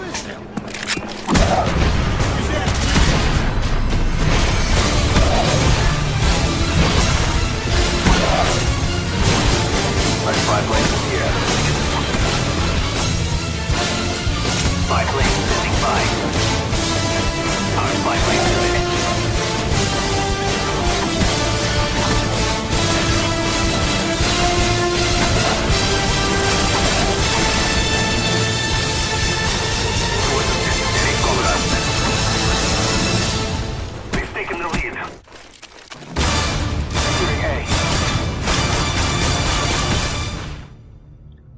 Our spy plane is here. Spy plane standing by. Our spy plane is finished. Force objective heading over us. We've taken the lead. Securing A.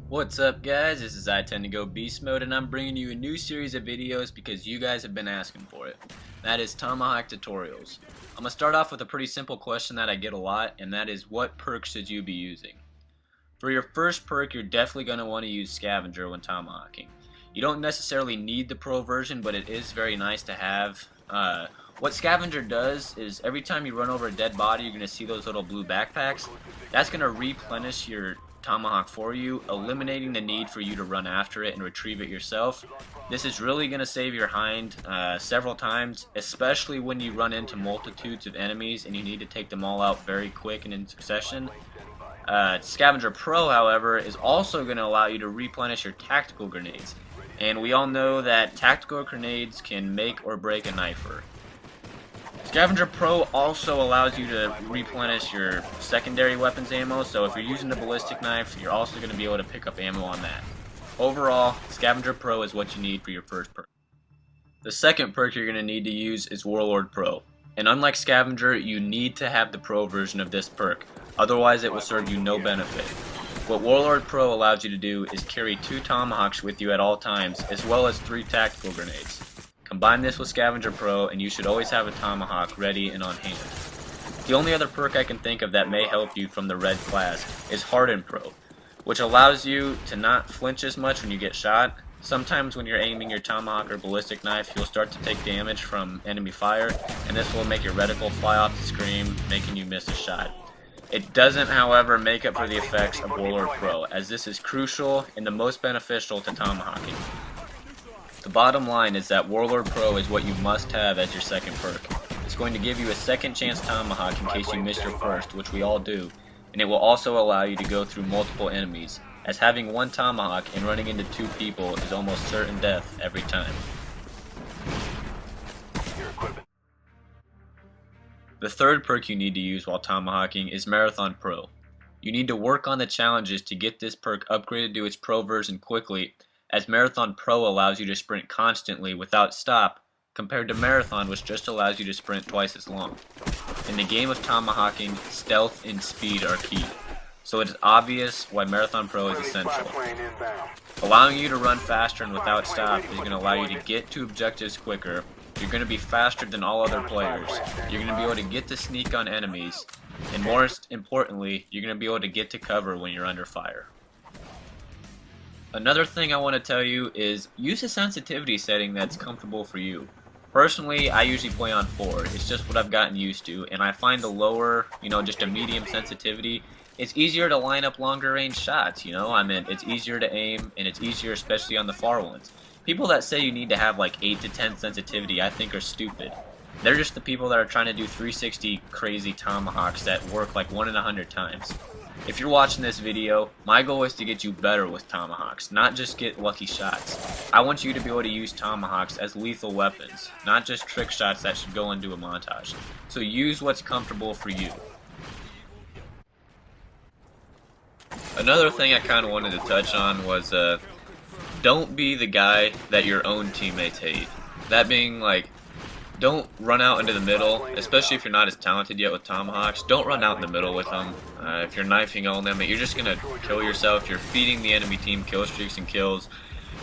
What's up, guys? This is BeastMode, and I'm bringing you a new series of videos because you guys have been asking for it. That is Tomahawk tutorials. I'm going to start off with a pretty simple question that I get a lot, and that is, what perks should you be using? For your first perk, you're definitely going to want to use Scavenger when tomahawking. You don't necessarily need the pro version, but it is very nice to have. What Scavenger does is every time you run over a dead body, you're going to see those little blue backpacks. That's going to replenish your Tomahawk for you, eliminating the need for you to run after it and retrieve it yourself. This is really going to save your hind several times, especially when you run into multitudes of enemies and you need to take them all out very quick and in succession. Scavenger Pro, however, is also going to allow you to replenish your tactical grenades, and we all know that tactical grenades can make or break a knifer. Scavenger Pro also allows you to replenish your secondary weapons ammo, so if you're using the ballistic knife, you're also going to be able to pick up ammo on that. Overall, Scavenger Pro is what you need for your first perk. The second perk you're going to need to use is Warlord Pro, and unlike Scavenger, you need to have the Pro version of this perk, otherwise it will serve you no benefit. What Warlord Pro allows you to do is carry 2 Tomahawks with you at all times, as well as 3 tactical grenades. Combine this with Scavenger Pro and you should always have a Tomahawk ready and on hand. The only other perk I can think of that may help you from the red class is Harden Pro, which allows you to not flinch as much when you get shot. Sometimes when you're aiming your Tomahawk or ballistic knife, you'll start to take damage from enemy fire, and this will make your reticle fly off the screen, making you miss a shot. It doesn't, however, make up for the effects of Warlord Pro, as this is crucial and the most beneficial to tomahawking. The bottom line is that Warlord Pro is what you must have as your second perk. It's going to give you a second chance tomahawk in case you missed your first, which we all do, and it will also allow you to go through multiple enemies, as having one tomahawk and running into 2 people is almost certain death every time. The third perk you need to use while tomahawking is Marathon Pro. You need to work on the challenges to get this perk upgraded to its pro version quickly, as Marathon Pro allows you to sprint constantly without stop, compared to Marathon, which just allows you to sprint twice as long. In the game of tomahawking, stealth and speed are key, so it is obvious why Marathon Pro is essential. Allowing you to run faster and without stop is going to allow you to get to objectives quicker. You're going to be faster than all other players. You're going to be able to get to sneak on enemies, and most importantly, you're going to be able to get to cover when you're under fire. Another thing I want to tell you is use a sensitivity setting that's comfortable for you. Personally, I usually play on 4. It's just what I've gotten used to, and I find the lower, just a medium sensitivity, it's easier to line up longer range shots, it's easier to aim, and it's easier especially on the far ones. People that say you need to have like 8 to 10 sensitivity, I think are stupid. They're just the people that are trying to do 360 crazy tomahawks that work like 1 in 100 times. If you're watching this video, my goal is to get you better with tomahawks, not just get lucky shots. I want you to be able to use tomahawks as lethal weapons, not just trick shots that should go into a montage. So use what's comfortable for you. Another thing I kind of wanted to touch on was don't be the guy that your own teammates hate. That being like, don't run out into the middle, especially if you're not as talented yet with tomahawks. Don't run out in the middle with them. If you're knifing on them, you're just going to kill yourself. You're feeding the enemy team kill streaks and kills.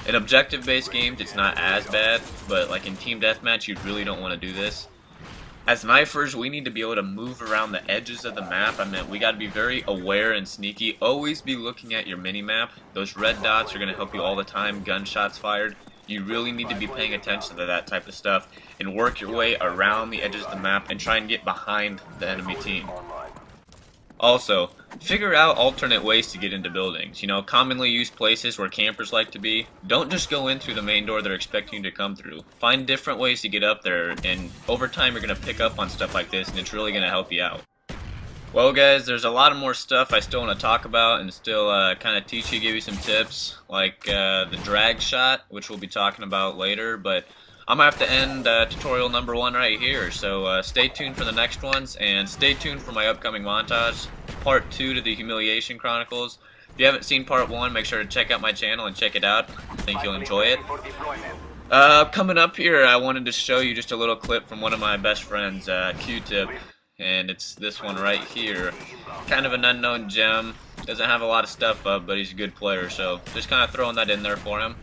In objective-based games, it's not as bad, but like in team deathmatch, you really don't want to do this. As knifers, we need to be able to move around the edges of the map. We got to be very aware and sneaky. Always be looking at your mini-map. Those red dots are going to help you all the time. Gunshots fired. You really need to be paying attention to that type of stuff and work your way around the edges of the map and try and get behind the enemy team. Also, Figure out alternate ways to get into buildings. You know, commonly used places where campers like to be. Don't just go in through the main door they're expecting you to come through. Find different ways to get up there, and over time you're going to pick up on stuff like this, and it's really going to help you out. Well guys, there's a lot of more stuff I still want to talk about and still kind of teach you, give you some tips, like the drag shot, which we'll be talking about later, but I'm going to have to end tutorial number 1 right here, so stay tuned for the next ones, and stay tuned for my upcoming montage, part 2 to the Humiliation Chronicles. If you haven't seen part 1, make sure to check out my channel and check it out. I think you'll enjoy it. Coming up here, I wanted to show you just a little clip from one of my best friends, Q-Tip, and it's this one right here. Kind of an unknown gem, doesn't have a lot of stuff up, but he's a good player, so just kind of throwing that in there for him.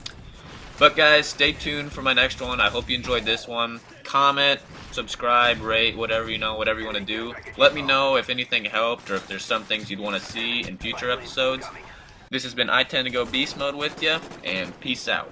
But guys, stay tuned for my next one. I hope you enjoyed this one. Comment, subscribe, rate, whatever you want to do. Let me know if anything helped or if there's some things you'd want to see in future episodes. This has been I Tend to Go Beast Mode with you, and peace out.